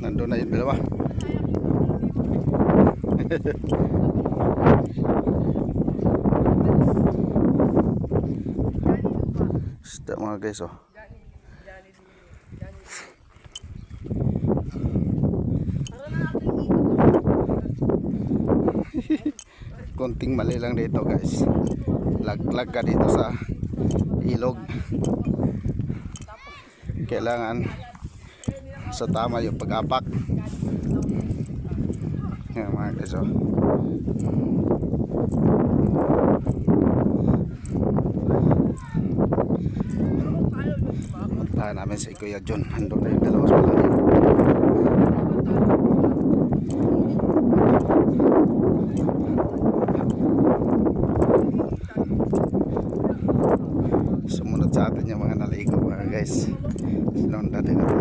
Nandun na yung dalawa. Isda mga guys, oh. Konting mali lang dito guys. Laglag ka dito sa ilog. Kailangan sa tama yung pag-apak. Yan mga guys, oh. Puntahan namin si Kuya John. Ando na yung dalawa sa palang. Sumunod sa atin yung mga naligo mga guys. Sinundan din natin.